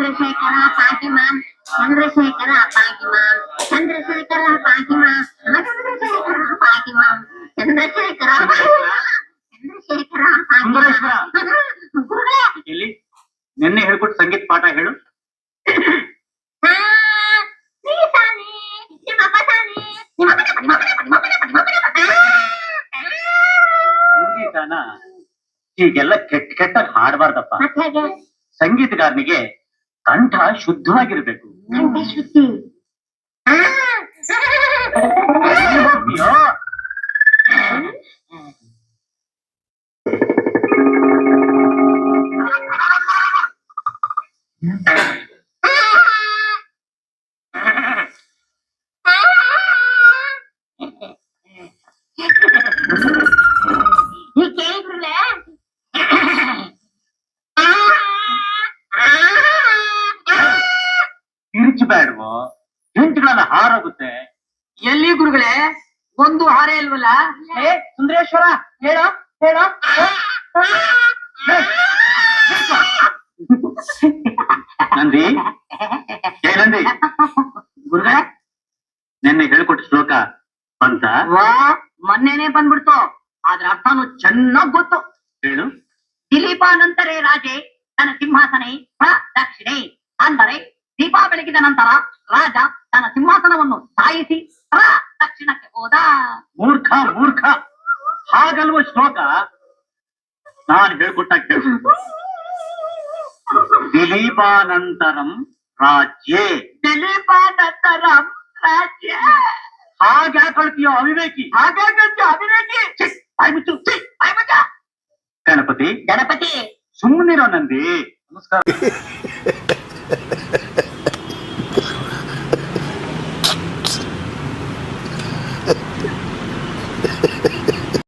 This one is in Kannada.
ಚಂದ್ರಶೇಖರ ಪಾಕಿಮಾನ್ ಚಂದ್ರಶೇಖರ ಪಾಕಿಮಾನ್ ಚಂದ್ರಶೇಖರ ಪಾಕಿಮಾನ್ ಚಂದ್ರಶೇಖರ ಪಾಕಿಮಾನ್ ಚಂದ್ರಶೇಖರ ಚಂದ್ರಶೇಖರ ಸುಂದರೇಶ್ವರ ಎಲ್ಲಿ ನಿನ್ನೆ ಹೇಳ್ಕೊಟ್ಟು ಸಂಗೀತ ಪಾಠ ಹೇಳು. ಸಂಗೀತನ ಹೀಗೆಲ್ಲ ಕೆಟ್ಟಾಗಿ ಹಾಡಬಾರ್ದಪ್ಪ. ಸಂಗೀತಗಾರನಿಗೆ ಕಂಠ ಶುದ್ಧವಾಗಿರ್ಬೇಕು. ಕಂಠ ಶುದ್ಧಿ ತಿರುಚಬೇಡವೋ, ಹೆಂಚುಗಳೆಲ್ಲ ಹಾರೋಗುತ್ತೆ. ಎಲ್ಲಿ ಗುರುಗಳೇ, ಒಂದು ಹಾರೆ ಇಲ್ವಲ್ಲ? ಸುಂದರೇಶ್ವರ ಹೇಳೋ ಹೇಳೋ. ನಂದಿ ನಂದಿ ಗುರುಗಳೇ, ನಿನ್ನೆ ಹೇಳ್ಕೊಟ್ಟ ಶ್ಲೋಕ ಅಂತ ಮೊನ್ನೆನೆ ಬಂದ್ಬಿಡ್ತು. ಅದ್ರ ಅರ್ಥನು ಚೆನ್ನಾಗ್ ಗೊತ್ತು. ಹೇಳು. ದಿಲೀಪಾನಂತರೇ ರಾಜೆ ತನ್ನ ಸಿಂಹಾಸನೆ ದಕ್ಷಿಣೆ. ಅಂದರೆ ದೀಪ ಬೆಳಗಿದ ನಂತರ ರಾಜ ತನ್ನ ಸಿಂಹಾಸನವನ್ನು ಸಾಯಿಸಿ ದಕ್ಷಿಣಕ್ಕೆ ಹೋದ. ಮೂರ್ಖ ಮೂರ್ಖ, ಹಾಗಲ್ವ ಶ್ಲೋಕ? ನಾನು ಹೇಳ್ಕೊಟ್ಟ ಕೇಳು. ದಿಲೀಪಾನಂತರಂ ರಾಜ್ಯೇ. ದಿಲೀಪಾನಂತರಂ ರಾಜ್ಯ ಹಾಗೆ ಹೇಳ್ತೀಯೋ ಅವಿವೇಕಿ? ಹಾಗೆ ಅವಿವೇಕಿ. ಗಣಪತಿ ಗಣಪತಿ ಸುಮ್ಮನಿರೋ ನಂದಿ. ನಮಸ್ಕಾರ.